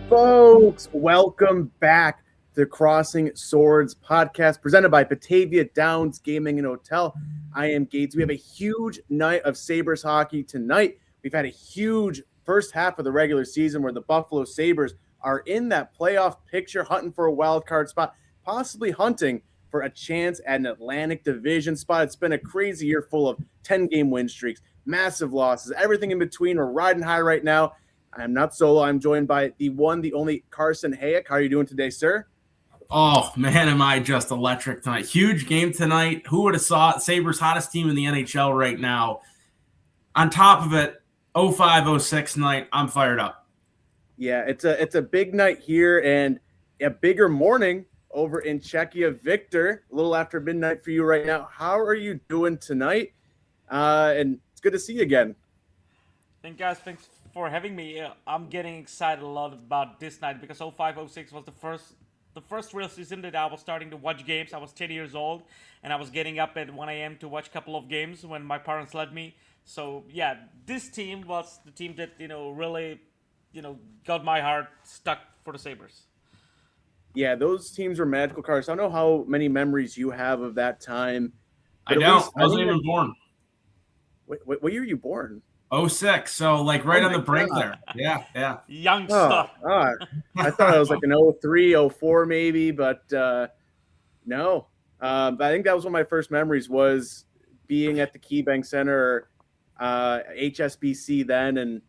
Folks, welcome back to the Crossing Swords podcast presented by Batavia Downs Gaming and Hotel. I am Gates. We have a huge night of Sabres hockey tonight. We've had a huge first half of the regular season where the Buffalo Sabres are in that playoff picture, hunting for a wild card spot, possibly hunting for a chance at an Atlantic Division spot. It's been a crazy year full of 10-game win streaks, massive losses, everything in between. We're riding high right now. I'm not solo. I'm joined by the one, the only Carson. How are you doing today, sir? Oh, man, am I just electric tonight. Huge game tonight. Who would have saw it? Sabres hottest team in the NHL right now. On top of it, 05-06 night, I'm fired up. Yeah, it's a big night here and a bigger morning over in Czechia. Viktor, a little after midnight for you right now. How are you doing tonight? And it's good to see you again. Thanks for having me. I'm getting excited a lot about this night because 05-06 was the first real season that I was starting to watch games. I was 10 years old and I was getting up at 1 a.m. to watch a couple of games when my parents let me. So yeah, this team was the team that really got my heart stuck for the Sabres. Yeah, those teams were magical cars. I don't know how many memories you have of that time. I don't. I wasn't even born. What year were you born? 06, so like right on the brink there. Yeah. Young stuff. I thought I was like an 03, 04 maybe, but no. But I think that was one of my first memories was being at the KeyBank Center, HSBC then, and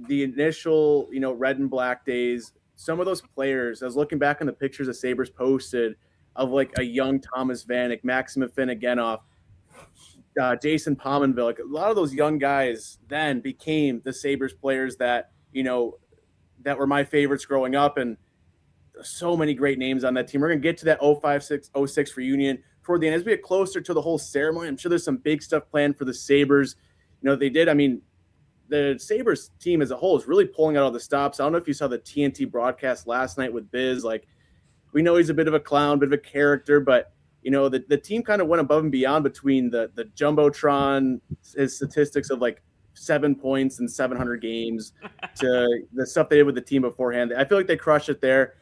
the initial, red and black days. Some of those players, I was looking back on the pictures the Sabres posted of like a young Thomas Vanek, Maxim Afinogenov, Jason Pominville. Like a lot of those young guys then became the Sabres players that that were my favorites growing up, and so many great names on that team. We're gonna get to that 05-06 reunion toward the end as we get closer to the whole ceremony. I'm sure there's some big stuff planned for the Sabres. They did. I mean, the Sabres team as a whole is really pulling out all the stops. I don't know if you saw the TNT broadcast last night with Biz. Like, we know he's a bit of a clown, bit of a character, but the team kind of went above and beyond between the Jumbotron, his statistics of like 7 points in 700 games to the stuff they did with the team beforehand. I feel like they crushed it there.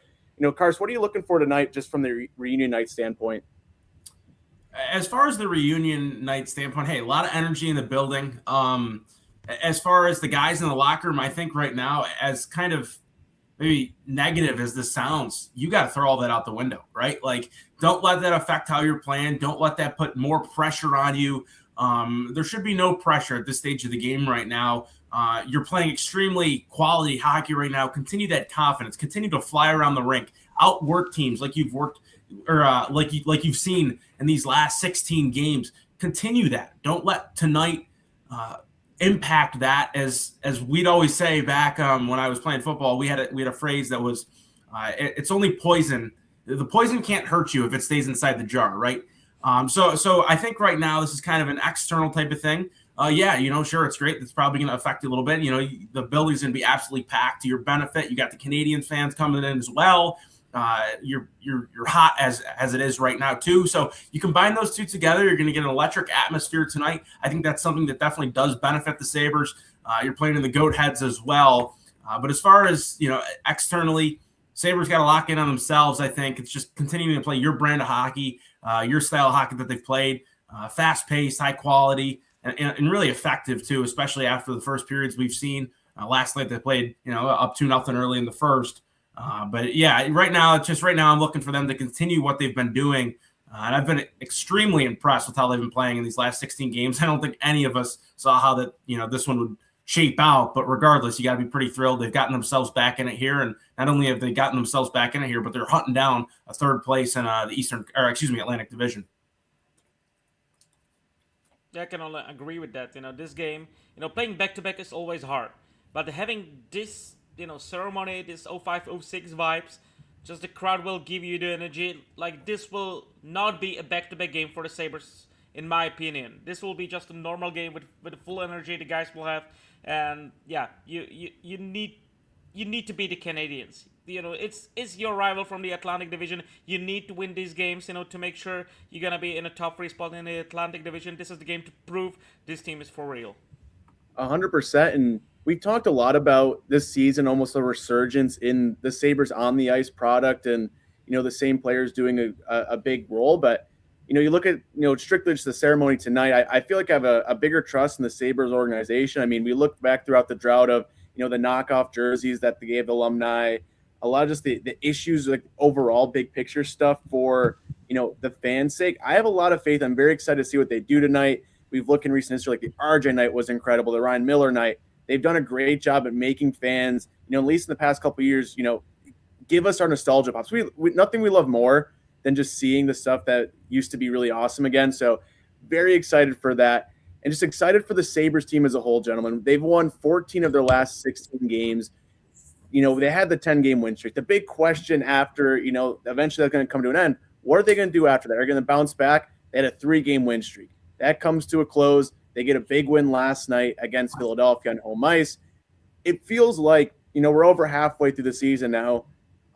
Carson, what are you looking for tonight just from the reunion night standpoint? As far as the reunion night standpoint, hey, a lot of energy in the building. As far as the guys in the locker room, I think right now, as kind of maybe negative as this sounds, you got to throw all that out the window, right? Like, don't let that affect how you're playing. Don't let that put more pressure on you. There should be no pressure at this stage of the game right now. You're playing extremely quality hockey right now. Continue that confidence. Continue to fly around the rink. Outwork teams like you've worked or like you've seen in these last 16 games. Continue that. Don't let tonight impact that. As we'd always say back when I was playing football, we had a phrase that was it's only poison. The poison can't hurt you if it stays inside the jar, right? So I think right now this is kind of an external type of thing. Sure, it's great. It's probably going to affect you a little bit. The building's going to be absolutely packed to your benefit. You got the Canadian fans coming in as well. You're hot as it is right now too. So you combine those two together, you're going to get an electric atmosphere tonight. I think that's something that definitely does benefit the Sabres. You're playing in the goat heads as well. But as far as externally, Sabres got to lock in on themselves. I think it's just continuing to play your brand of hockey, your style of hockey that they've played, fast paced, high quality, and really effective too, especially after the first periods we've seen. Last night they played, up 2-0 early in the first. But yeah, right now I'm looking for them to continue what they've been doing. And I've been extremely impressed with how they've been playing in these last 16 games. I don't think any of us saw how this one would shape out. But regardless, you got to be pretty thrilled. They've gotten themselves back in it here. And not only have they gotten themselves back in it here, but they're hunting down a third place in the Atlantic Division. Yeah, I can only agree with that. This game, playing back-to-back is always hard. But having this, ceremony, this 05-06 vibes, just the crowd will give you the energy. Like, this will not be a back-to-back game for the Sabres, in my opinion. This will be just a normal game with the full energy the guys will have. And, yeah, you need to beat the Canadians. It's your rival from the Atlantic Division. You need to win these games, to make sure you're going to be in a top 3 spot in the Atlantic Division. This is the game to prove this team is for real. 100%. And we talked a lot about this season, almost a resurgence in the Sabres on the ice product and, the same players doing a big role. But, you look at, strictly just the ceremony tonight, I feel like I have a bigger trust in the Sabres organization. I mean, we look back throughout the drought of, the knockoff jerseys that they gave alumni, a lot of just the issues, like overall big picture stuff for, the fans' sake. I have a lot of faith. I'm very excited to see what they do tonight. We've looked in recent history, like the RJ night was incredible, the Ryan Miller night. They've done a great job at making fans, at least in the past couple of years, give us our nostalgia pops. Nothing we love more than just seeing the stuff that used to be really awesome again. So very excited for that. And just excited for the Sabres team as a whole, gentlemen. They've won 14 of their last 16 games. They had the 10-game win streak. The big question after, eventually that's going to come to an end, what are they going to do after that? Are they going to bounce back? They had a 3-game win streak. That comes to a close. They get a big win last night against Philadelphia on home ice. It feels like, we're over halfway through the season now.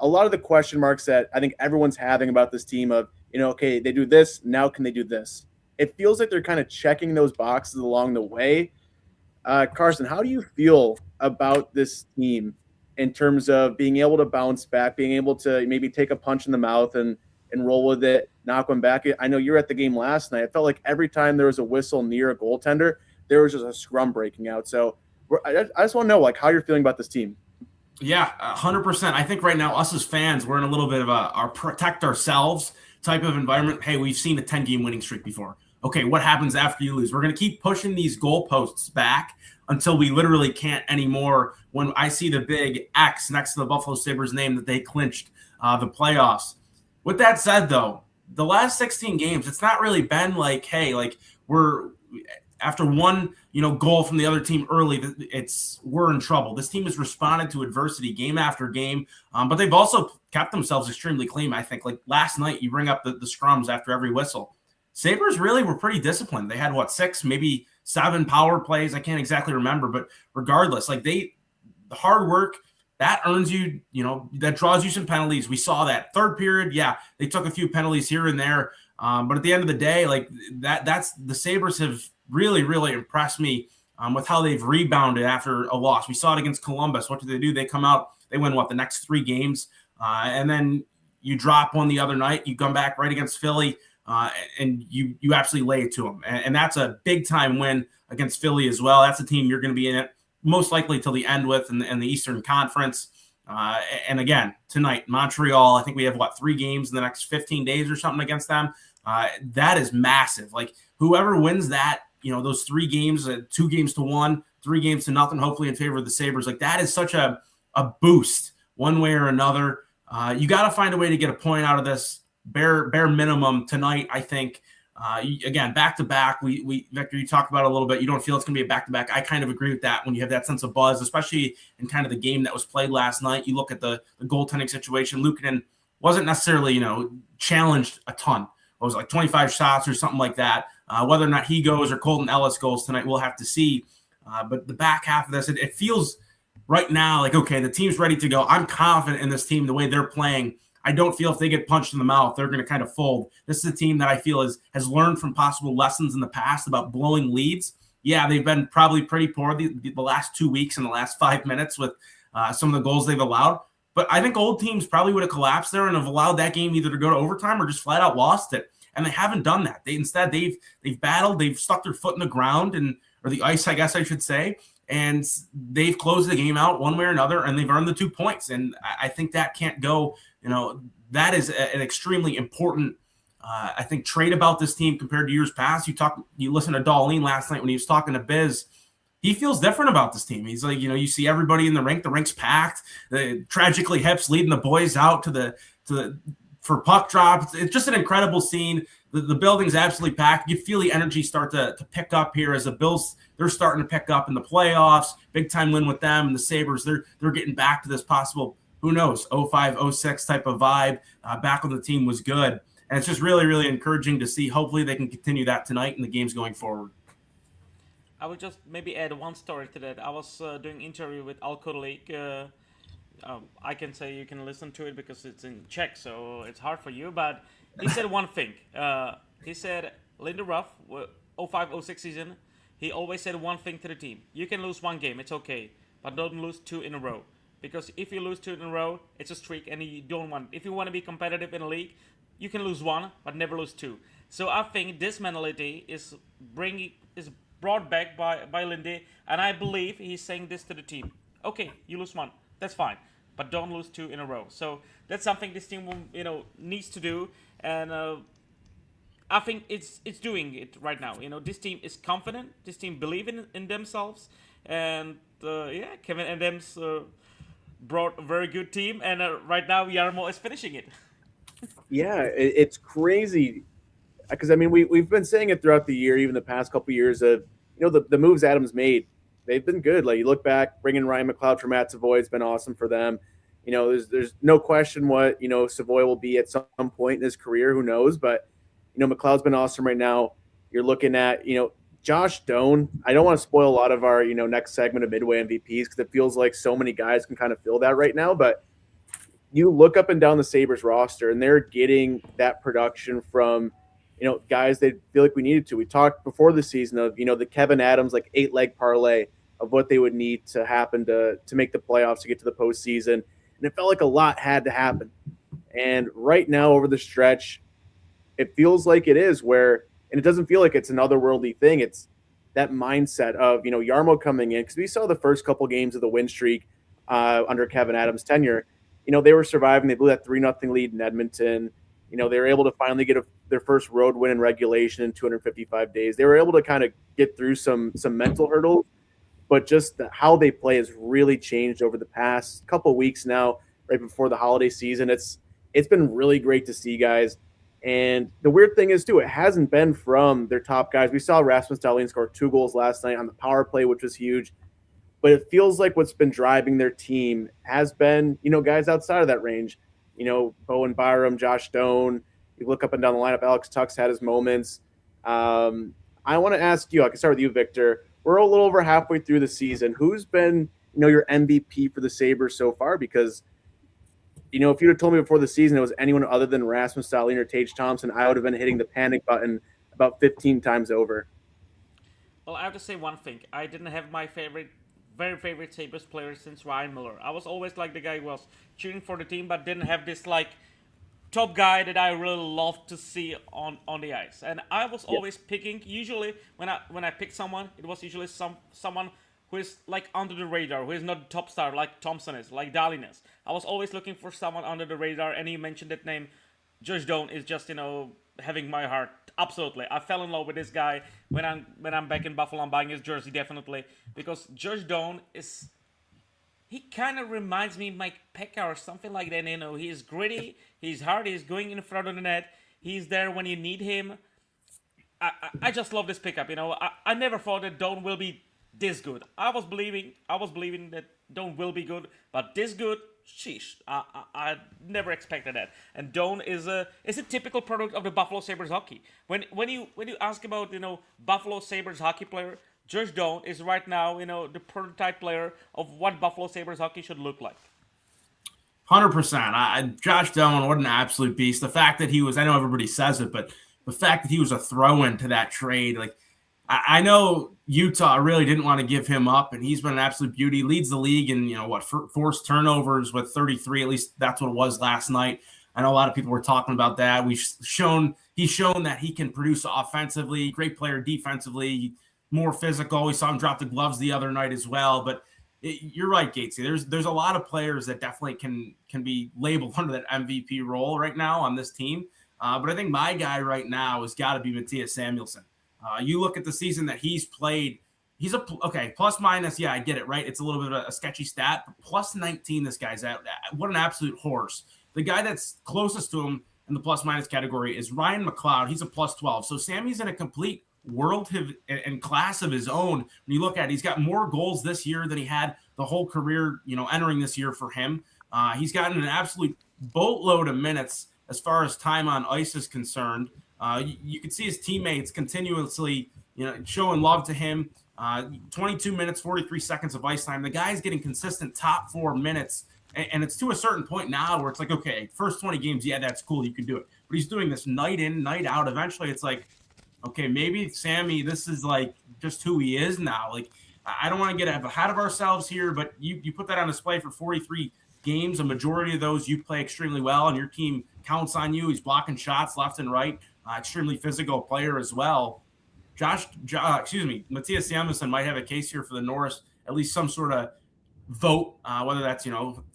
A lot of the question marks that I think everyone's having about this team of, okay, they do this, now can they do this? It feels like they're kind of checking those boxes along the way. Carson, how do you feel about this team in terms of being able to bounce back, being able to maybe take a punch in the mouth and roll with it, knock one back? I know you were at the game last night. It felt like every time there was a whistle near a goaltender, there was just a scrum breaking out. So I just want to know, how you're feeling about this team. Yeah, 100%. I think right now, us as fans, we're in a little bit of our protect ourselves type of environment. Hey, we've seen a 10-game winning streak before. Okay, what happens after you lose? We're going to keep pushing these goalposts back until we literally can't anymore. When I see the big X next to the Buffalo Sabres name that they clinched the playoffs. With that said, though, the last 16 games, it's not really been like, hey, we're after one, goal from the other team early, we're in trouble. This team has responded to adversity game after game, but they've also kept themselves extremely clean. I think, like last night, you bring up the scrums after every whistle. Sabres really were pretty disciplined. They had 6, maybe 7 power plays. I can't exactly remember, but regardless, the hard work that earns you, that draws you some penalties. We saw that third period. Yeah, they took a few penalties here and there, but at the end of the day, that's the Sabres have really, really impressed me with how they've rebounded after a loss. We saw it against Columbus. What do? They come out, they win the next 3 games, and then you drop one the other night. You come back right against Philly. And you absolutely lay it to them. And that's a big-time win against Philly as well. That's a team you're going to be in it most likely till the end with in the Eastern Conference. And again, tonight, Montreal, I think we have, 3 games in the next 15 days or something against them. That is massive. Whoever wins that, those 3 games, 2 games to 1, 3 games to nothing, hopefully in favor of the Sabres, that is such a boost one way or another. You got to find a way to get a point out of this. Bare minimum tonight, I think. Again, back-to-back, Viktor, you talked about it a little bit. You don't feel it's going to be a back-to-back. I kind of agree with that when you have that sense of buzz, especially in kind of the game that was played last night. You look at the goaltending situation. Luukkonen wasn't necessarily, challenged a ton. It was 25 shots or something like that. Whether or not he goes or Colton Ellis goes tonight, we'll have to see. But the back half of this, it feels right now okay, the team's ready to go. I'm confident in this team, the way they're playing. I don't feel if they get punched in the mouth, they're going to kind of fold. This is a team that I feel has learned from possible lessons in the past about blowing leads. Yeah, they've been probably pretty poor the last 2 weeks and the last 5 minutes with some of the goals they've allowed. But I think old teams probably would have collapsed there and have allowed that game either to go to overtime or just flat out lost it. And they haven't done that. They've battled, they've stuck their foot in the ground or the ice, I guess I should say, and they've closed the game out one way or another, and they've earned the 2 points. And I think that can't go, that is an extremely important, I think, trait about this team compared to years past. You listen to Darlene last night when he was talking to Biz. He feels different about this team. He's like, you see everybody in the rink's packed. Tragically, Hep's leading the boys out for puck drops. It's just an incredible scene. The building's absolutely packed. You feel the energy start to pick up here as the Bills, they're starting to pick up in the playoffs. Big time win with them. And the Sabres, they're getting back to this possible, who knows, 05, 06 type of vibe. Back when the team was good. And it's just really, really encouraging to see. Hopefully they can continue that tonight in the games going forward. I would just maybe add one story to that. I was doing an interview with Alkoholik. I can say you can listen to it because it's in Czech, so it's hard for you. But he said one thing. He said, Linda Ruff, 05-06 season, he always said one thing to the team. You can lose one game, it's okay, but don't lose 2 in a row. Because if you lose 2 in a row, it's a streak, and you don't want. If you want to be competitive in a league, you can lose 1, but never lose 2. So I think this mentality is brought back by Lindy, and I believe he's saying this to the team. Okay, you lose 1, that's fine, but don't lose 2 in a row. So that's something this team needs to do, and I think it's doing it right now. This team is confident. This team believe in themselves, and Kevin Adams brought a very good team, and right now Jarmo is finishing it. Yeah, it's crazy. Because, we've been saying it throughout the year, even the past couple of years of, the moves Adams made. They've been good. Like, you look back, bringing Ryan McLeod from Matt Savoy has been awesome for them. There's no question what, Savoy will be at some point in his career. Who knows? But, McLeod's been awesome right now. You're looking at, Josh Doan. I don't want to spoil a lot of our, next segment of Midway MVPs because it feels like so many guys can kind of fill that right now. But you look up and down the Sabres roster, and they're getting that production from – guys they feel like we needed to. We talked before the season of, the Kevin Adams, 8-leg parlay of what they would need to happen to make the playoffs, to get to the postseason. And it felt like a lot had to happen. And right now over the stretch, it feels like it is where, and it doesn't feel like it's an otherworldly thing. It's that mindset of, Jarmo coming in, because we saw the first couple games of the win streak under Kevin Adams' tenure. They were surviving. They blew that 3-0 lead in Edmonton. They were able to finally get their first road win in regulation in 255 days. They were able to kind of get through some mental hurdles, but just how they play has really changed over the past couple of weeks now, right before the holiday season. It's been really great to see, guys. And the weird thing is, too, it hasn't been from their top guys. We saw Rasmus Dahlin score 2 goals last night on the power play, which was huge. But it feels like what's been driving their team has been, guys outside of that range. Bowen Byram, Josh Doan. You look up and down the lineup, Alex Tuck's had his moments. I want to ask you, I can start with you, Viktor. We're a little over halfway through the season. Who's been, your MVP for the Sabres so far? Because, if you'd have told me before the season it was anyone other than Rasmus Dahlin or Tage Thompson, I would have been hitting the panic button about 15 times over. Well, I have to say one thing. I didn't have my very favorite Sabres player since Ryan Miller. I was always the guy who was cheering for the team, but didn't have this top guy that I really loved to see on the ice. And I was always picking. Usually, when I pick someone, it was usually someone who is under the radar, who is not a top star like Thompson is, like Dahlin is. I was always looking for someone under the radar, and you mentioned that name. Josh Doan is just having my heart. Absolutely, I fell in love with this guy when I'm back in Buffalo. I'm buying his jersey definitely because Josh Doan is. He kind of reminds me of Mike Pekka or something like that. He's gritty, he's hard, he's going in front of the net, he's there when you need him. I just love this pickup. I never thought that Doan will be this good. I was believing that Doan will be good, but this good. Sheesh, I never expected that. And Doan is a typical product of the Buffalo Sabres hockey. When you ask about Buffalo Sabres hockey player, Josh Doan is right now the prototype player of what Buffalo Sabres hockey should look like. 100%. Josh Doan, what an absolute beast. The fact that he was, I know everybody says it, but the fact that he was a throw-in to that trade, I know Utah really didn't want to give him up, and he's been an absolute beauty. Leads the league in, forced turnovers with 33. At least that's what it was last night. I know a lot of people were talking about that. He's shown that he can produce offensively, great player defensively. more physical. We saw him drop the gloves the other night as well. But you're right, Gatesy. There's a lot of players that definitely can be labeled under that MVP role right now on this team. But I think my guy right now has got to be Matthias Samuelsson. You look at the season that he's played. He's okay, plus minus. Yeah, I get it, right? It's a little bit of a sketchy stat. But plus 19, this guy's at. What an absolute horse. The guy that's closest to him in the plus minus category is Ryan McLeod. He's a plus 12. So Sammy's in a complete world and class of his own. When you look at it, he's got more goals this year than he had the whole career, entering this year for him. He's gotten an absolute boatload of minutes as far as time on ice is concerned. You can see his teammates continuously, showing love to him. 22 minutes, 43 seconds of ice time. The guy's getting consistent top 4 minutes. And it's to a certain point now where it's like, okay, first 20 games, yeah, that's cool. You can do it. But he's doing this night in, night out. Eventually it's like, okay, maybe Sammy, this is like just who he is now. Like, I don't want to get ahead of ourselves here, but you put that on display for 43 games. A majority of those you play extremely well, and your team counts on you. He's blocking shots left and right. Extremely physical player as well. Matthias Samuelsson might have a case here for the Norris, at least some sort of vote, whether that's,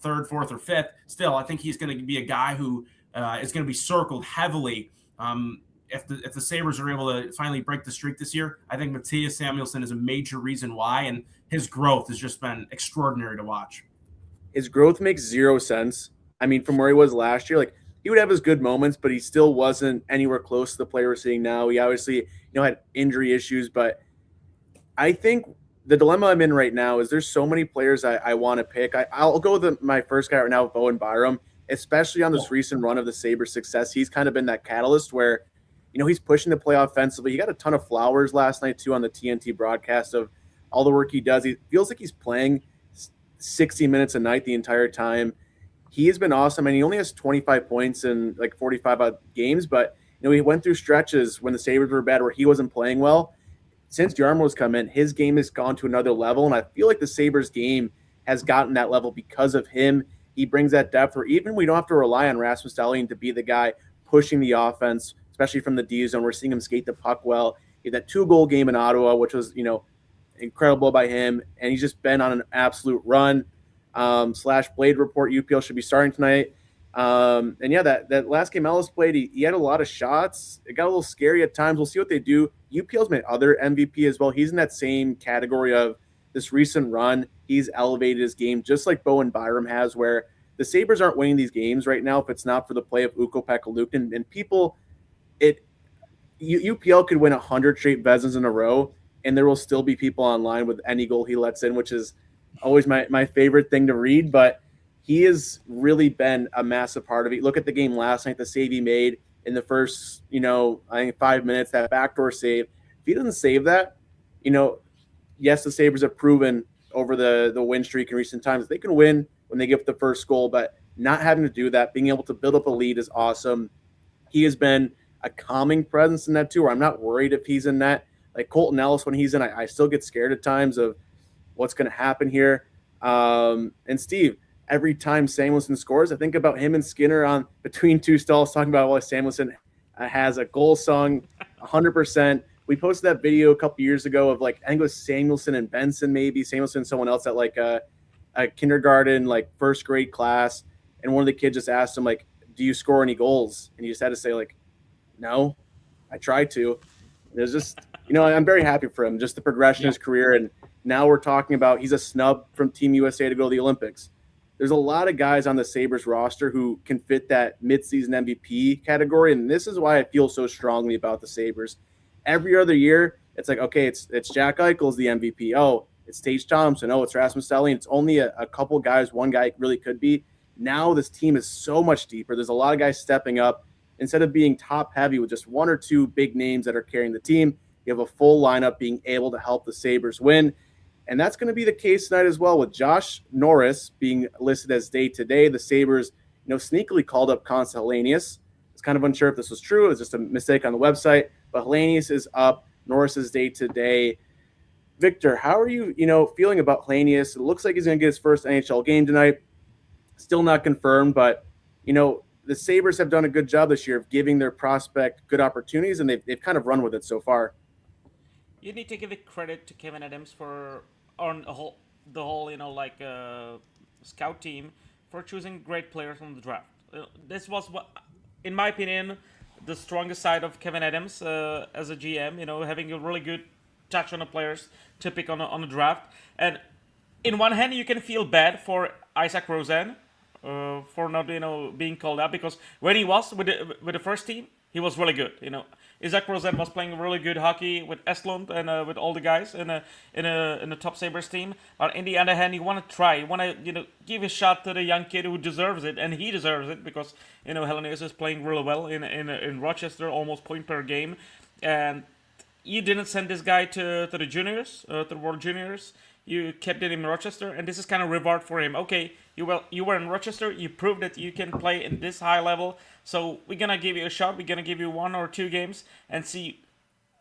third, fourth, or fifth. Still, I think he's going to be a guy who is going to be circled heavily. If the Sabres are able to finally break the streak this year, I think Matthias Samuelsson is a major reason why, and his growth has just been extraordinary to watch. His growth makes zero sense. I mean, from where he was last year, like, he would have his good moments, but he still wasn't anywhere close to the player we're seeing now. He obviously, had injury issues, but I think the dilemma I'm in right now is there's so many players I want to pick. I'll go with my first guy right now, Bowen Byram, especially on this recent run of the Sabres' success. He's kind of been that catalyst where, he's pushing the play offensively. He got a ton of flowers last night, too, on the TNT broadcast of all the work he does. He feels like he's playing 60 minutes a night the entire time. He has been awesome, and he only has 25 points in like 45 games, but he went through stretches when the Sabres were bad where he wasn't playing well. Since Jarmo's come in, his game has gone to another level, and I feel like the Sabres game has gotten that level because of him. He brings that depth where even we don't have to rely on Rasmus Dahlin to be the guy pushing the offense, especially from the D zone. We're seeing him skate the puck well. He had that 2-goal game in Ottawa, which was, incredible by him, and he's just been on an absolute run. /Blade Report, UPL should be starting tonight. And yeah, that last game Ellis played, he had a lot of shots. It got a little scary at times. We'll see what they do. UPL's made other MVP as well. He's in that same category of this recent run. He's elevated his game just like Bowen Byram has, where the Sabres aren't winning these games right now if it's not for the play of Ukko-Pekka Luukkonen. And people, UPL could win 100 straight Vezins in a row, and there will still be people online with any goal he lets in, which is always my favorite thing to read. But he has really been a massive part of it. Look at the game last night, the save he made in the first, I think 5 minutes, that backdoor save. If he doesn't save that, yes, the Sabres have proven over the win streak in recent times they can win when they give up the first goal, but not having to do that, being able to build up a lead is awesome. He has been a calming presence in that too, where I'm not worried if he's in net. Like Colton Ellis, when he's in, I still get scared at times of what's going to happen here. And Steve, every time Samuelsson scores, I think about him and Skinner on Between Two Stalls talking about why Samuelsson has a goal song 100%. We posted that video a couple years ago of I think it was Samuelsson and Benson, maybe Samuelsson and someone else at a kindergarten, first grade class. And one of the kids just asked him, do you score any goals? And he just had to say no, I try to. And it was just, I'm very happy for him, just the progression of his career. And now we're talking about he's a snub from Team USA to go to the Olympics. There's a lot of guys on the Sabres roster who can fit that midseason MVP category, and this is why I feel so strongly about the Sabres. Every other year, it's okay, it's Jack Eichel's the MVP. Oh, it's Tage Thompson. Oh, it's Rasmus Dahlin. It's only a couple guys. One guy really could be. Now this team is so much deeper. There's a lot of guys stepping up. Instead of being top-heavy with just one or two big names that are carrying the team, you have a full lineup being able to help the Sabres win. And that's going to be the case tonight as well, with Josh Norris being listed as day-to-day. The Sabres, sneakily called up Consta Helenius. It's kind of unsure if this was true. It's just a mistake on the website. But Helenius is up. Norris is day-to-day. Viktor, how are you, feeling about Helenius? It looks like he's going to get his first NHL game tonight. Still not confirmed, but, the Sabres have done a good job this year of giving their prospect good opportunities, and they've kind of run with it so far. you need to give it credit to Kevin Adams for on the whole scout team for choosing great players from the draft. This was what, in my opinion, the strongest side of Kevin Adams as a GM. Having a really good touch on the players to pick on the draft. And in one hand, you can feel bad for Isaac Rosen for not being called up, because when he was with the first team, he was really good. Isaac Rosen was playing really good hockey with Estlund and with all the guys in the top Sabres team. But in the other hand, you want to try, you want to give a shot to the young kid who deserves it, and he deserves it because Hellenius is playing really well in Rochester, almost point per game, and you didn't send this guy to the juniors, to the World Juniors. You kept it in Rochester, and this is kind of reward for him. Okay, you were in Rochester. You proved that you can play in this high level. So we're gonna give you a shot. We're gonna give you 1 or 2 games and see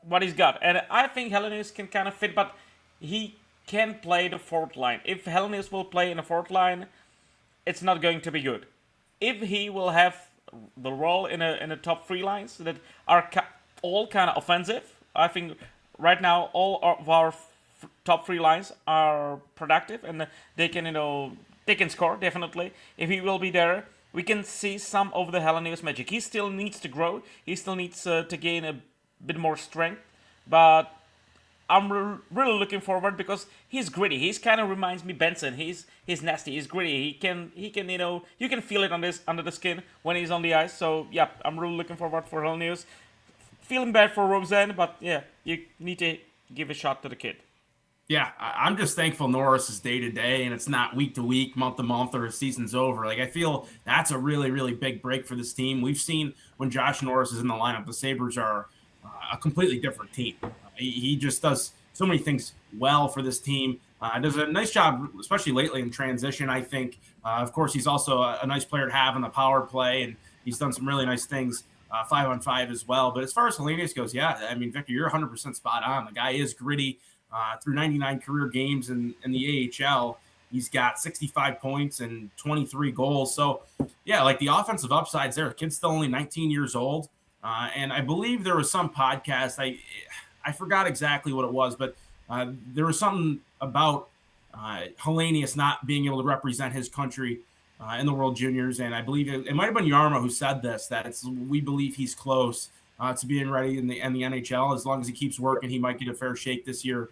what he's got. And I think Hellenius can kind of fit, but he can play the fourth line. If Hellenius will play in the fourth line, it's not going to be good. If he will have the role in a top 3 lines that are all kind of offensive, I think right now all of our top 3 lines are productive and they can score definitely. If he will be there, we can see some of the Hellenius magic. He still needs to grow. He still needs to gain a bit more strength, but I'm really looking forward because he's gritty. He's kind of reminds me Benson. He's nasty. He's gritty. He can you can feel it under the skin when he's on the ice. So yeah, I'm really looking forward for Hellenius. Feeling bad for Rosen, but yeah, you need to give a shot to the kid. Yeah, I'm just thankful Norris is day to day and it's not week to week, month to month, or season's over. Like, I feel that's a really, really big break for this team. We've seen when Josh Norris is in the lineup, the Sabres are a completely different team. He just does so many things well for this team. Does a nice job, especially lately in transition, I think. Of course, he's also a nice player to have in the power play, and he's done some really nice things 5-on-5 as well. But as far as Hellenius goes, yeah, I mean, Victor, you're 100% spot on. The guy is gritty. Through 99 career games in the AHL, he's got 65 points and 23 goals. So, yeah, like the offensive upside's there. The kid's still only 19 years old. And I believe there was some podcast, I forgot exactly what it was, but there was something about Hellenius not being able to represent his country in the World Juniors. And I believe it might have been Yarmo who said this, that we believe he's close to being ready in the NHL. As long as he keeps working, he might get a fair shake this year.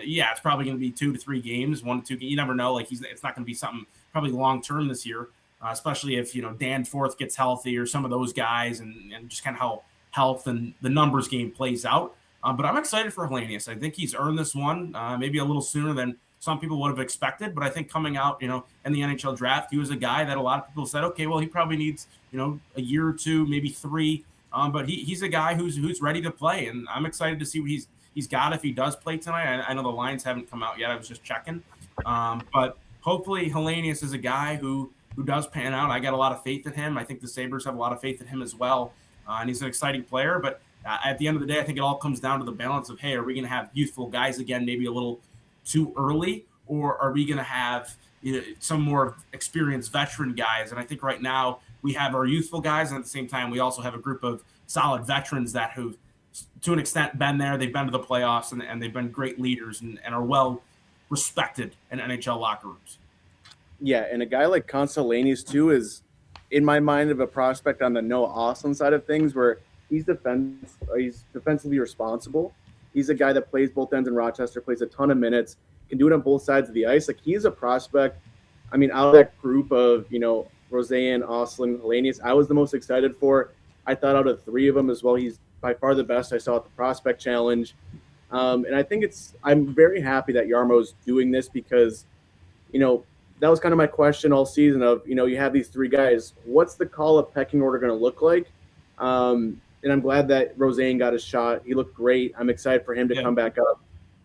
Yeah, it's probably going to be 2 to 3 games, 1 to 2. You never know. Like, it's not going to be something probably long term this year, especially if Dan Forth gets healthy or some of those guys, and just kind of how health and the numbers game plays out. But I'm excited for Hellenius. I think he's earned this one, maybe a little sooner than some people would have expected. But I think coming out, in the NHL draft, he was a guy that a lot of people said, okay, well, he probably needs, a year or 2, maybe 3. But he's a guy who's ready to play, and I'm excited to see what he's got if he does play tonight. I know the lines haven't come out yet. I was just checking. But hopefully Hellenius is a guy who does pan out. I got a lot of faith in him. I think the Sabres have a lot of faith in him as well. And he's an exciting player. But at the end of the day, I think it all comes down to the balance of, hey, are we going to have youthful guys again, maybe a little too early, or are we going to have some more experienced veteran guys? And I think right now we have our youthful guys, and at the same time, we also have a group of solid veterans that who've, to an extent, been there. They've been to the playoffs, and they've been great leaders and are well respected in NHL locker rooms. Yeah, and a guy like Consolanius, too, is, in my mind, of a prospect on the Noah Austin side of things, where he's defensively responsible. He's a guy that plays both ends in Rochester, plays a ton of minutes, can do it on both sides of the ice. Like, he's a prospect. I mean, out of that group of, Roseanne, Osling, Hellenius, I was the most excited for. I thought out of 3 of them as well, he's by far the best I saw at the Prospect Challenge. And I think I'm very happy that Yarmo's doing this because, that was kind of my question all season of, you have these 3 guys. What's the call up pecking order going to look like? And I'm glad that Roseanne got his shot. He looked great. I'm excited for him to come back up.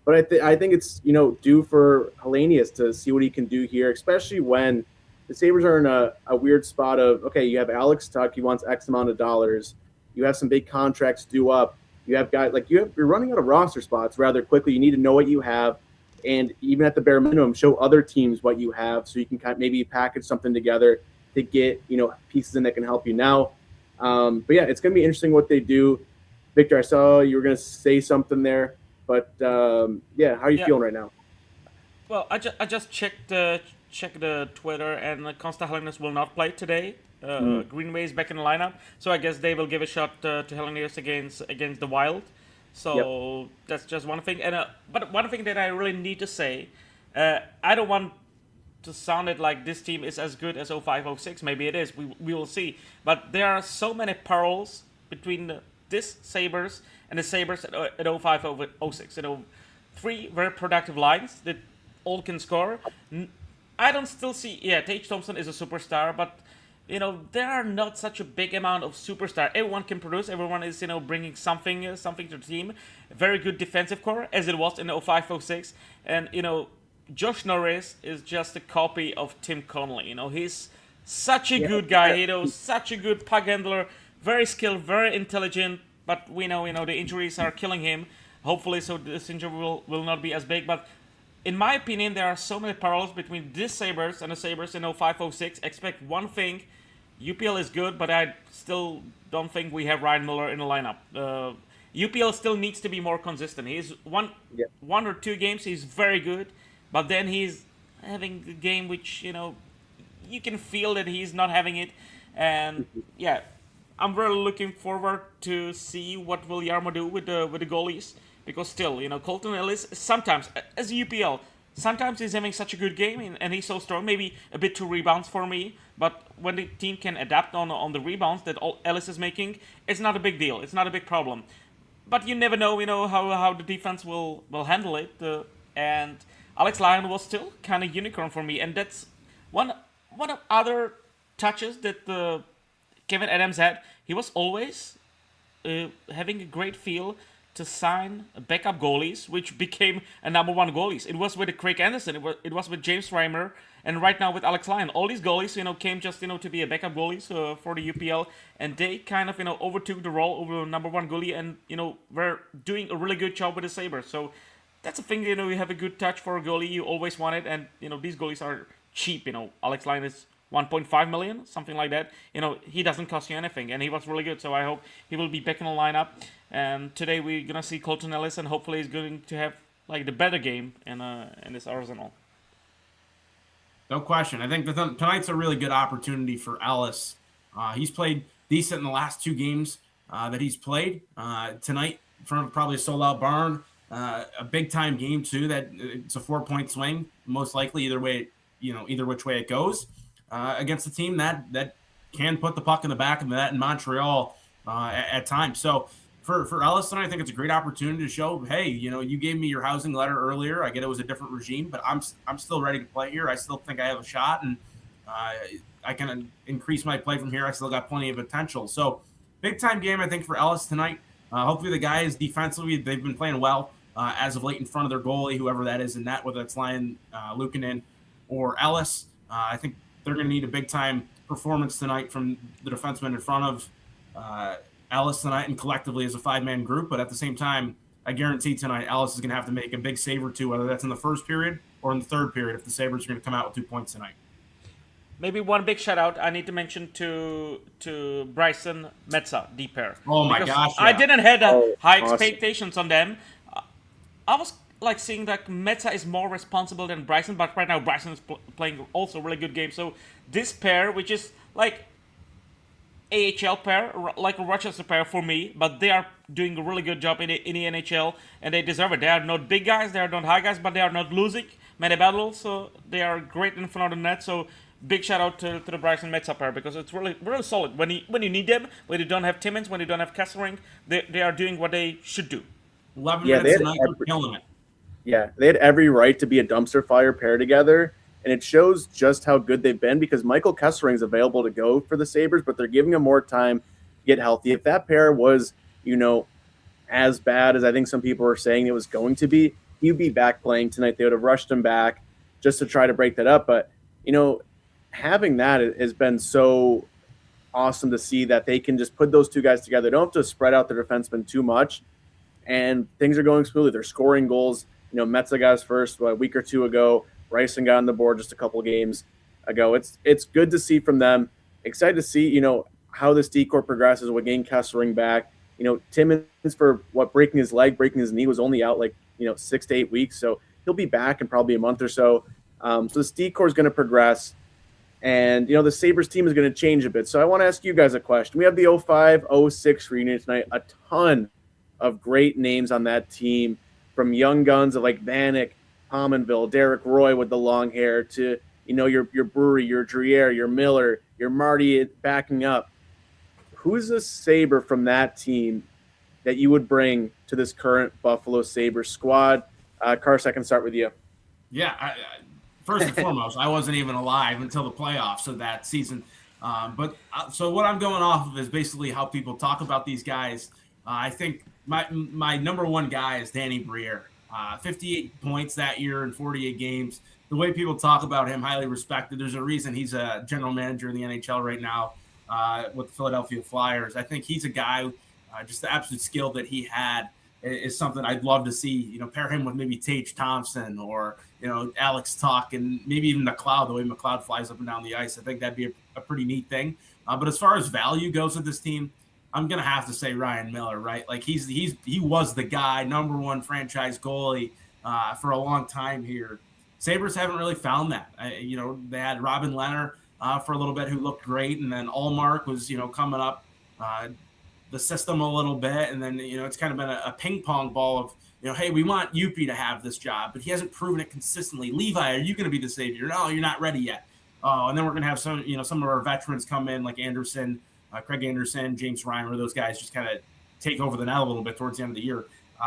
But I think it's, due for Hellenius to see what he can do here, especially when the Sabres are in a weird spot of, okay, you have Alex Tuck. He wants X amount of dollars. You have some big contracts due up. You have guys you're running out of roster spots rather quickly. You need to know what you have. And even at the bare minimum, show other teams what you have so you can maybe package something together to get, pieces in that can help you now. But yeah, it's going to be interesting what they do. Victor, I saw you were going to say something there, But yeah, how are you feeling right now? Well, I just checked the Twitter, and Costa Hellenius will not play today. Greenway is back in the lineup, so I guess they will give a shot to Hellenius against the Wild. So that's just one thing. And but one thing that I really need to say, I don't want to sound it like this team is as good as 0506. Maybe it is. We will see. But there are so many parallels between this Sabres and the Sabres at 0506. Three very productive lines that all can score. I don't still see. Yeah, Tage Thompson is a superstar, but there are not such a big amount of superstar. Everyone can produce. Everyone is bringing something to the team. A very good defensive core as it was in 0506, and Josh Norris is just a copy of Tim Connolly. He's such a good guy. Such a good puck handler, very skilled, very intelligent. But we know the injuries are killing him. Hopefully, so this injury will not be as big. But in my opinion, there are so many parallels between this Sabres and the Sabres in 0506. Expect one thing. UPL is good, but I still don't think we have Ryan Miller in the lineup. UPL still needs to be more consistent. He's one or two games, he's very good, but then he's having a game which, you can feel that he's not having it. And yeah, I'm really looking forward to see what will Jarmo do with the goalies. Because still, Colton Ellis, sometimes, as a UPL, sometimes he's having such a good game and he's so strong, maybe a bit too rebounds for me. But when the team can adapt on the rebounds that Ellis is making, it's not a big deal. It's not a big problem. But you never know, how the defense will handle it. And Alex Lyon was still kind of unicorn for me. And that's one of other touches that Kevin Adams had. He was always having a great feel to sign backup goalies, which became a number one goalies. It was with Craig Anderson, it was with James Reimer, and right now with Alex Lyon. All these goalies, came just, to be a backup goalies for the UPL, and they kind of, overtook the role over number one goalie, and, were doing a really good job with the Sabres. So that's a thing, you have a good touch for a goalie, you always want it, and, these goalies are cheap, Alex Lyon is 1.5 million, something like that. He doesn't cost you anything, and he was really good, so I hope he will be back in the lineup. And today we're gonna see Colton Ellis, and hopefully he's going to have like the better game in this Arsenal. No question. I think tonight's a really good opportunity for Ellis. He's played decent in the last two games that he's played. Tonight, in front of probably a sold-out barn, a big-time game too. That it's a 4-point swing, most likely either which way it goes. Against a team that can put the puck in the back of the net in Montreal at times. So for Ellis tonight, I think it's a great opportunity to show, hey, you gave me your housing letter earlier. I get it was a different regime, but I'm still ready to play here. I still think I have a shot, and I can increase my play from here. I still got plenty of potential. So big time game, I think, for Ellis tonight. Hopefully the guys defensively, they've been playing well as of late in front of their goalie, whoever that is in net, whether it's Lyon, Luukkonen, or Ellis. I think they're going to need a big-time performance tonight from the defenseman in front of Ellis tonight and collectively as a five-man group. But at the same time, I guarantee tonight Ellis is going to have to make a big save or two, whether that's in the first period or in the third period, if the Sabres are going to come out with 2 points tonight. Maybe one big shout-out I need to mention to Bryson Metza, deep pair. Oh, my gosh. Yeah. I didn't have high expectations on them. I was seeing that Metza is more responsible than Bryson, but right now Bryson is playing also a really good game. So this pair, which is like AHL pair, like a Rochester pair for me, but they are doing a really good job in the NHL, and they deserve it. They are not big guys, they are not high guys, but they are not losing many battles, so they are great in front of the net. So big shout out to the Bryson Metza pair, because it's really solid. When you need them, when you don't have Timmins, when you don't have Kessering, they are doing what they should do. 11 minutes tonight, they're killing it. Yeah, they had every right to be a dumpster fire pair together, and it shows just how good they've been because Michael Kessering's available to go for the Sabres, but they're giving him more time to get healthy. If that pair was, as bad as I think some people were saying it was going to be, he'd be back playing tonight. They would have rushed him back just to try to break that up. But, having that has been so awesome to see that they can just put those two guys together. They don't have to spread out the defensemen too much, and things are going smoothly. They're scoring goals. Metza got his first a week or two ago. Ryson got on the board just a couple of games ago. It's good to see from them. Excited to see, how this decor progresses with getting Kessering back. Timmins, for breaking his leg, breaking his knee, was only out like 6 to 8 weeks, so he'll be back in probably a month or so. So this decor is going to progress, and the Sabres team is going to change a bit. So I want to ask you guys a question. We have the 05-06 reunion tonight. A ton of great names on that team, from young guns of like Vanek, Pominville, Derek Roy with the long hair, to your Brewery, your Drier, your Miller, your Marty backing up. Who's a Sabre from that team that you would bring to this current Buffalo Sabres squad? Carson, I can start with you. Yeah, first and foremost, I wasn't even alive until the playoffs of that season. So what I'm going off of is basically how people talk about these guys. I think my number one guy is Danny Briere. 58 points that year in 48 games. The way people talk about him, highly respected. There's a reason he's a general manager in the NHL right now with the Philadelphia Flyers. I think he's a guy, just the absolute skill that he had is something I'd love to see. Pair him with maybe Tage Thompson or Alex Tuck, and maybe even McLeod, the way McLeod flies up and down the ice. I think that'd be a pretty neat thing. But as far as value goes with this team, I'm gonna have to say Ryan Miller, right? Like he was the guy, number one franchise goalie for a long time here. Sabres haven't really found that. They had Robin Leonard for a little bit, who looked great, and then Allmark was coming up the system a little bit, and then it's kind of been a ping pong ball of hey, we want Yuppie to have this job, but he hasn't proven it consistently. Levi, are you going to be the savior? No, you're not ready yet. And then we're going to have some of our veterans come in, like Anderson, Craig Anderson, James Ryan, where those guys just kind of take over the net a little bit towards the end of the year.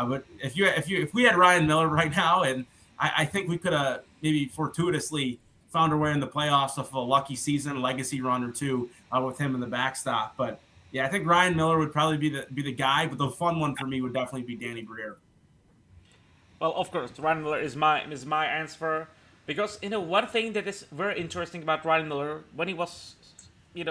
But if we had Ryan Miller right now, and I think we could have maybe fortuitously found our way in the playoffs of a lucky season, legacy run or two with him in the backstop. But yeah, I think Ryan Miller would probably be the guy, but the fun one for me would definitely be Danny Briere. Well, of course, Ryan Miller is my answer, because one thing that is very interesting about Ryan Miller, when he was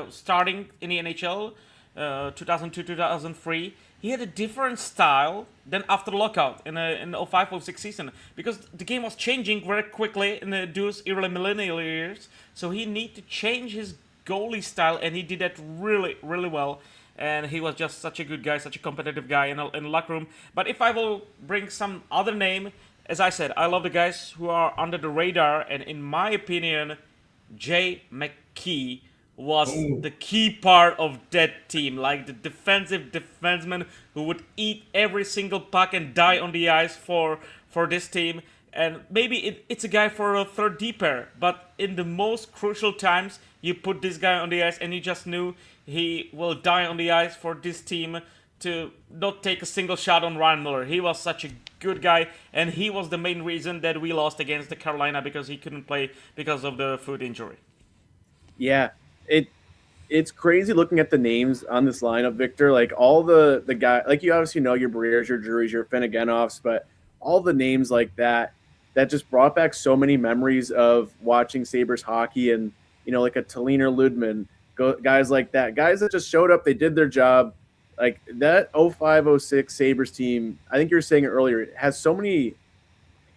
starting in the NHL, 2002-2003, he had a different style than after the lockout in the 05-06 season, because the game was changing very quickly in those early millennial years. So he needed to change his goalie style, and he did that really, really well. And he was just such a good guy, such a competitive guy in the locker room. But if I will bring some other name, as I said, I love the guys who are under the radar, and in my opinion, Jay McKee was the key part of that team, like the defenseman who would eat every single puck and die on the ice for this team. And maybe it's a guy for a third D pair, but in the most crucial times, you put this guy on the ice and you just knew he will die on the ice for this team to not take a single shot on Ryan Miller. He was such a good guy, and he was the main reason that we lost against the Carolina, because he couldn't play because of the foot injury. Yeah, it's crazy looking at the names on this lineup, Viktor. Like all the guy, like you obviously know your Briers, your Drury's, your Finneganoffs, but all the names like that just brought back so many memories of watching Sabres hockey, and like a Taliner Ludman, guys like that, guys that just showed up, they did their job. Like that 05-06 Sabres team, I think you were saying it earlier, it has so many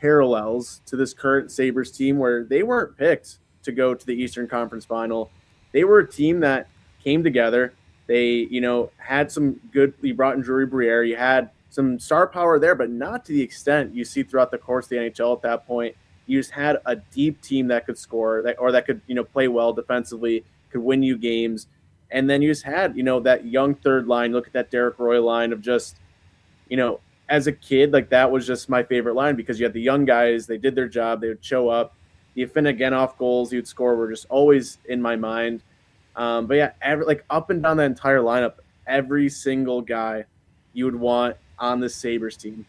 parallels to this current Sabres team, where they weren't picked to go to the Eastern Conference Final. They were a team that came together. They, had some good, you brought in Drury Briere, you had some star power there, but not to the extent you see throughout the course of the NHL at that point. You just had a deep team that could score, that could, play well defensively, could win you games. And then you just had, that young third line. Look at that Derek Roy line of just, as a kid, like that was just my favorite line, because you had the young guys, they did their job, they would show up. The Finneganoff goals he would score were just always in my mind. But yeah, up and down the entire lineup, every single guy you would want on the Sabres team.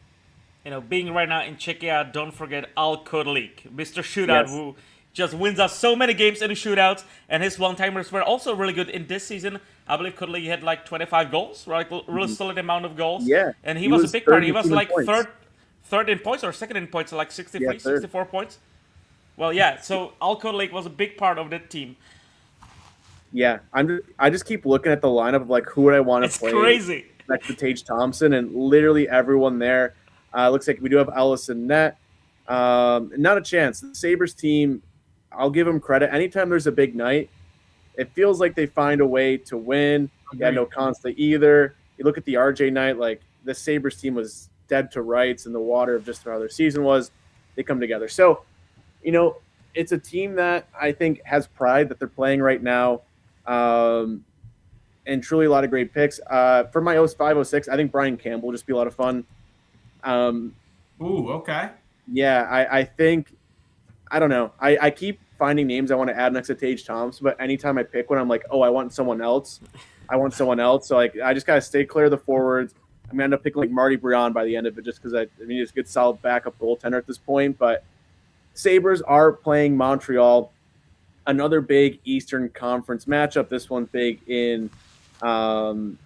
Being right now in Czechia, don't forget Al Kodelik, Mr. Shootout, who just wins us so many games in the shootouts, and his one-timers were also really good in this season. I believe Kodelik had like 25 goals, right? Really solid amount of goals. Yeah. And he was a big part. He was like third in points or second in points, like 63, 64 points. Well, yeah, so Al Kodelik was a big part of that team. Yeah, I just keep looking at the lineup of like who would I want to play. It's crazy. Next to Tage Thompson, and literally everyone there. Looks like we do have Ellison net. Not a chance. The Sabres team, I'll give them credit. Anytime there's a big night, it feels like they find a way to win. Yeah, no Constantly either. you look at the RJ night, like the Sabres team was dead to rights in the water of just how their season was. They come together. So, it's a team that I think has pride that they're playing right now. And truly a lot of great picks. For my 05, 06, I think Brian Campbell will just be a lot of fun. Ooh, okay. Yeah, I think, I don't know. I keep finding names I want to add next to Tage Thompson, but anytime I pick one, I'm like, oh, I want someone else. So, like, I just got to stay clear of the forwards. I'm going to end up picking, like, Marty Brion by the end of it just because I mean, he's a good, solid backup goaltender at this point. But Sabres are playing Montreal. Another big Eastern Conference matchup. This one big in terms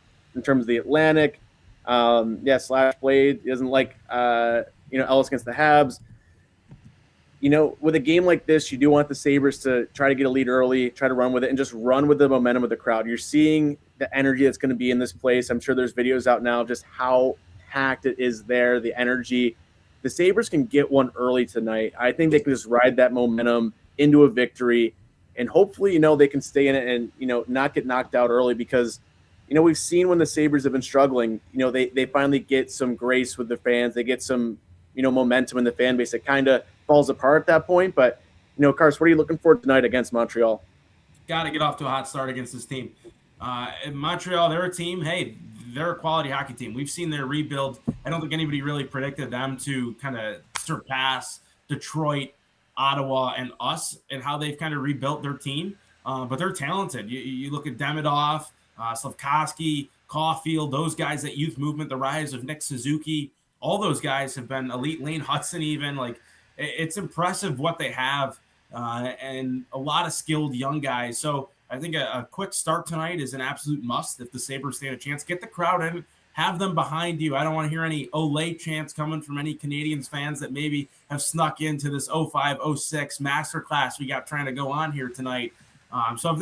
of the Atlantic. Slash Blade doesn't like Ellis against the Habs. With a game like this, you do want the Sabres to try to get a lead early, try to run with it, and just run with the momentum of the crowd. You're seeing the energy that's going to be in this place. I'm sure there's videos out now of just how packed it is there, the energy. The Sabres can get one early tonight. I think they can just ride that momentum into a victory, and hopefully, they can stay in it and, not get knocked out early because, we've seen when the Sabres have been struggling, they finally get some grace with the fans. They get some, momentum in the fan base. It kind of falls apart at that point. But, Carson, what are you looking for tonight against Montreal? Got to get off to a hot start against this team. In Montreal, they're a team. Hey, they're a quality hockey team. We've seen their rebuild. I don't think anybody really predicted them to kind of surpass Detroit, Ottawa, and us and how they've kind of rebuilt their team. But they're talented. You look at Demidov, Slafkovsky, Caulfield, those guys, that youth movement, the rise of Nick Suzuki, all those guys have been elite. Lane Hudson even. Like, it's impressive what they have and a lot of skilled young guys. So I think a quick start tonight is an absolute must if the Sabres stand a chance. Get the crowd in, have them behind you. I don't want to hear any Olay chants coming from any Canadians fans that maybe have snuck into this 05, 06 masterclass we got trying to go on here tonight. So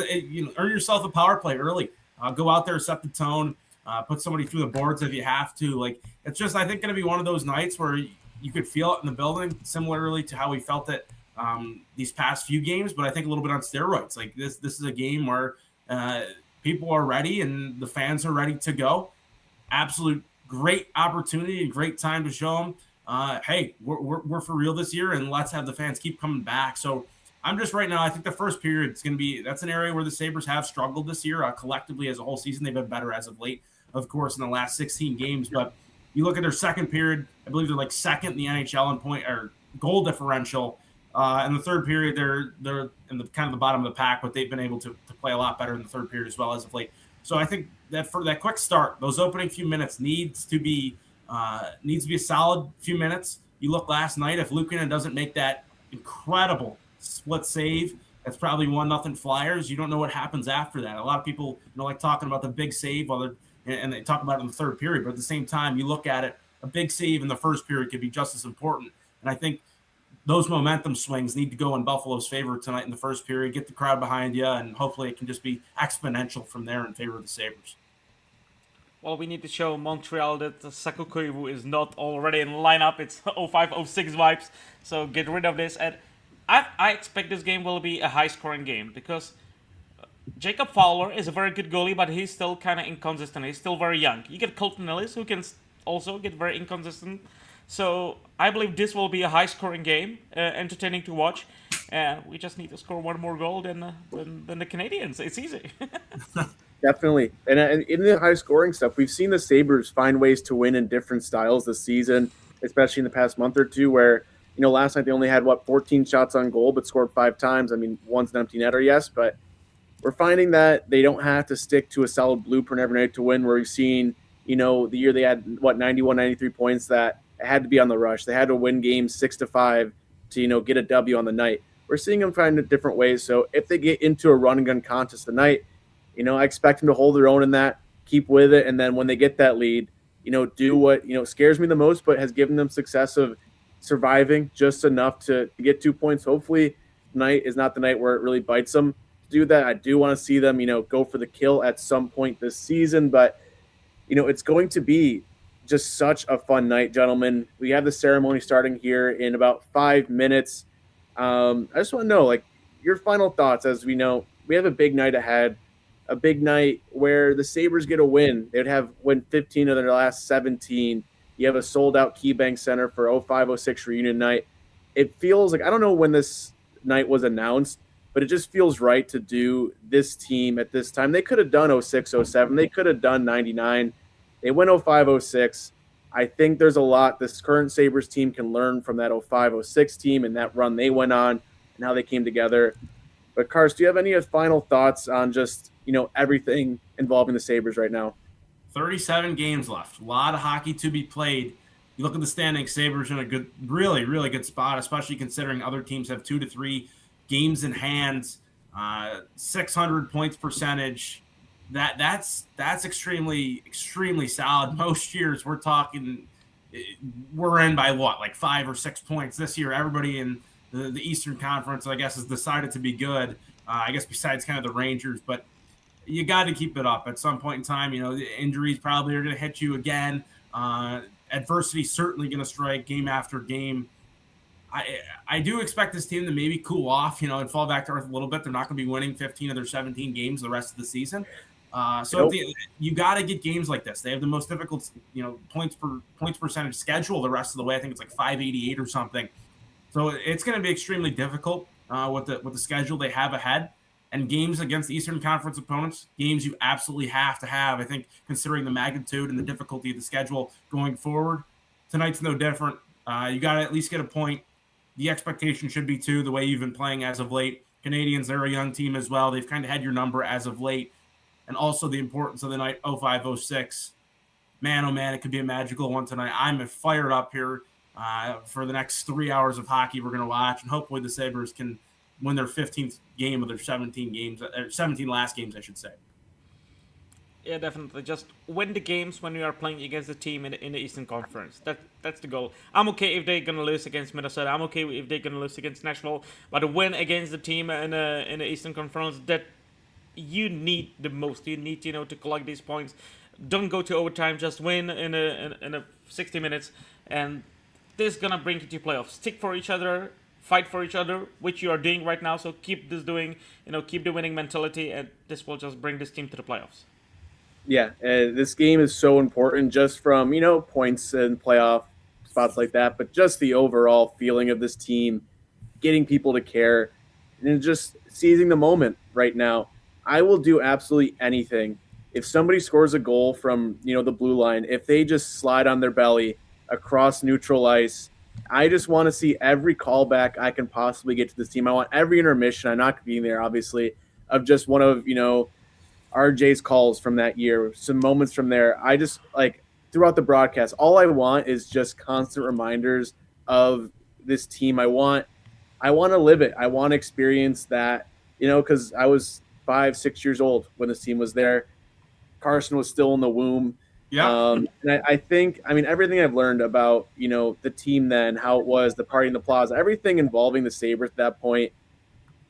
earn yourself a power play early. Go out there, set the tone, put somebody through the boards if you have to. Like, it's just, I think, going to be one of those nights where you could feel it in the building, similarly to how we felt it these past few games, but I think a little bit on steroids. Like, this is a game where people are ready and the fans are ready to go. Absolute great opportunity and great time to show them, hey, we're for real this year, and let's have the fans keep coming back. So I'm just right now, I think the first period is going to be, that's an area where the Sabres have struggled this year. Collectively as a whole season, they've been better as of late, of course, in the last 16 games. But you look at their second period, I believe they're like second in the NHL in point or goal differential. In the third period, they're in the kind of the bottom of the pack, but they've been able to play a lot better in the third period as well as of late. So I think that for that quick start, those opening few minutes needs to be a solid few minutes. You look last night, if Luukkonen doesn't make that incredible split save, that's probably 1-0 Flyers. You don't know what happens after that. A lot of people like talking about the big save, and they talk about it in the third period. But at the same time, you look at it, a big save in the first period could be just as important. And I think those momentum swings need to go in Buffalo's favor tonight in the first period. Get the crowd behind you, and hopefully it can just be exponential from there in favor of the Sabres. Well, we need to show Montreal that Saku Koivu is not already in the lineup. It's 05-06 vibes, so get rid of this. And I expect this game will be a high-scoring game because Jacob Fowler is a very good goalie, but he's still kind of inconsistent. He's still very young. You get Colton Ellis, who can also get very inconsistent. So I believe this will be a high-scoring game, entertaining to watch. And we just need to score one more goal than the Canadians. It's easy. Definitely. And in the high-scoring stuff, we've seen the Sabres find ways to win in different styles this season, especially in the past month or two where, last night they only had, 14 shots on goal but scored 5 times. I mean, one's an empty netter, yes, but we're finding that they don't have to stick to a solid blueprint every night to win, where we've seen, the year they had, 91, 93 points that had to be on the rush. They had to win games 6-5 to, get a W on the night. We're seeing them find it different ways. So if they get into a run and gun contest tonight, I expect them to hold their own in that, keep with it, and then when they get that lead, do what, scares me the most, but has given them success of surviving just enough to get 2 points. Hopefully tonight is not the night where it really bites them to do that. I do want to see them, go for the kill at some point this season, but, it's going to be just such a fun night, gentlemen. We have the ceremony starting here in about 5 minutes. I just want to know, your final thoughts as we know we have a big night ahead. a big night where the Sabres get a win. They'd have win 15 of their last 17. You have a sold-out KeyBank Center for 05-06 reunion night. It feels like, I don't know when this night was announced, but it just feels right to do this team at this time. They could have done 06-07. They could have done 99. They went 05-06. I think there's a lot this current Sabres team can learn from that 05-06 team and that run they went on and how they came together. But Carson, do you have any final thoughts on just, everything involving the Sabres right now? 37 games left. A lot of hockey to be played. You look at the standings, Sabres in a good, really, really good spot, especially considering other teams have 2 to 3 games in hand, 600 points percentage. That's extremely, extremely solid. Most years we're talking we're in by like 5 or 6 points. This year, everybody in the Eastern Conference, I guess, has decided to be good. I guess besides kind of the Rangers, but you got to keep it up at some point in time. The injuries probably are going to hit you again. Adversity certainly going to strike game after game. I do expect this team to maybe cool off, and fall back to earth a little bit. They're not going to be winning 15 of their 17 games the rest of the season. You got to get games like this. They have the most difficult, points percentage schedule the rest of the way. I think it's like 588 or something. So it's going to be extremely difficult with the schedule they have ahead. And games against the Eastern Conference opponents, games you absolutely have to have. I think considering the magnitude and the difficulty of the schedule going forward, tonight's no different. You got to at least get a point. The expectation should be 2, the way you've been playing as of late. Canadians, they're a young team as well. They've kind of had your number as of late. And also the importance of the night 05-06. Man, oh man, it could be a magical one tonight. I'm fired up here for the next 3 hours of hockey we're going to watch. And hopefully the Sabres can win their 15th game of their 17 games, 17 last games, I should say. Yeah, definitely. Just win the games when you are playing against the team in the Eastern Conference. That's the goal. I'm okay if they're gonna lose against Minnesota. I'm okay if they're gonna lose against Nashville. But a win against the team in the Eastern Conference that you need the most. You need to collect these points. Don't go to overtime. Just win in a 60 minutes, and this is gonna bring you to playoffs. Stick for each other. Fight for each other, which you are doing right now. So keep keep the winning mentality, and this will just bring this team to the playoffs. Yeah, this game is so important just from, points and playoff spots like that, but just the overall feeling of this team, getting people to care, and just seizing the moment right now. I will do absolutely anything. If somebody scores a goal from, the blue line, if they just slide on their belly across neutral ice, I just want to see every callback I can possibly get to this team. I want every intermission. I'm not being there, obviously, of just one of, RJ's calls from that year, some moments from there. I just, throughout the broadcast, all I want is just constant reminders of this team. I want to live it. I want to experience that, because I was 5-6 years old when this team was there. Carson was still in the womb. Yeah. And I think, everything I've learned about, the team then, how it was, the party in the plaza, everything involving the Sabres at that point,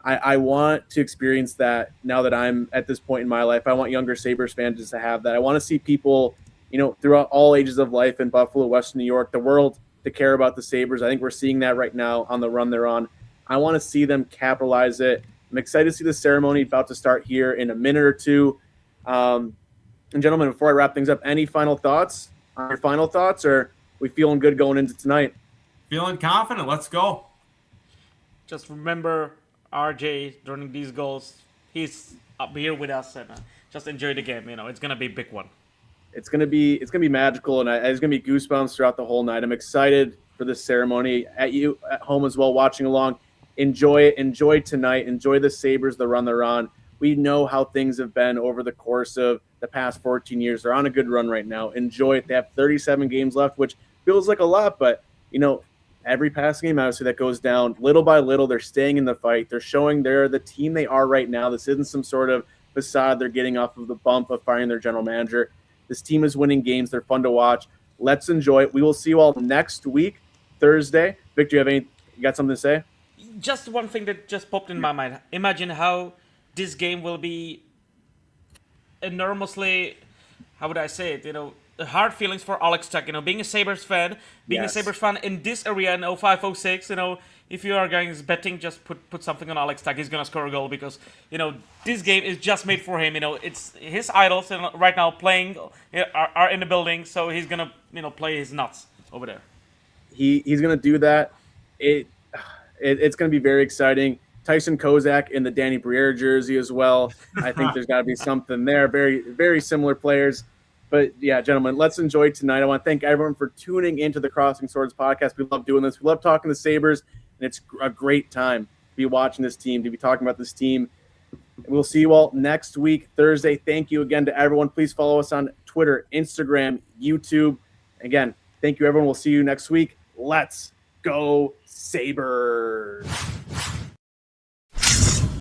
I want to experience that now that I'm at this point in my life. I want younger Sabres fans to have that. I want to see people, throughout all ages of life in Buffalo, Western New York, the world, to care about the Sabres. I think we're seeing that right now on the run they're on. I want to see them capitalize it. I'm excited to see the ceremony about to start here in a minute or two. And gentlemen, before I wrap things up, any final thoughts? Your final thoughts, or are we feeling good going into tonight? Feeling confident. Let's go. Just remember RJ during these goals. He's up here with us, and just enjoy the game. It's gonna be a big one. It's gonna be magical, and there's gonna be goosebumps throughout the whole night. I'm excited for this ceremony. At you at home as well, watching along. Enjoy it. Enjoy tonight. Enjoy the Sabres, the run they're on. We know how things have been over the course of the past 14 years. They're on a good run right now. Enjoy it. They have 37 games left, which feels like a lot, but, every passing game, obviously, that goes down little by little. They're staying in the fight. They're showing they're the team they are right now. This isn't some sort of facade they're getting off of the bump of firing their general manager. This team is winning games. They're fun to watch. Let's enjoy it. We will see you all next week, Thursday. Victor, you got something to say? Just one thing that just popped in my mind. Imagine how this game will be enormously, how would I say it, hard feelings for Alex Tuck. Being a Sabres fan, in this area in 05-06, if you are going betting, just put something on Alex Tuck. He's gonna score a goal because this game is just made for him. It's his idols right now playing are in the building, so he's gonna play his nuts over there. He's gonna do that. It's gonna be very exciting. Tyson Kozak in the Danny Briere jersey as well. I think there's got to be something there. Very, very similar players. But yeah, gentlemen, let's enjoy tonight. I want to thank everyone for tuning into the Crossing Swords podcast. We love doing this. We love talking to Sabres, and it's a great time to be watching this team, to be talking about this team. We'll see you all next week, Thursday. Thank you again to everyone. Please follow us on Twitter, Instagram, YouTube. Again, thank you, everyone. We'll see you next week. Let's go Sabres.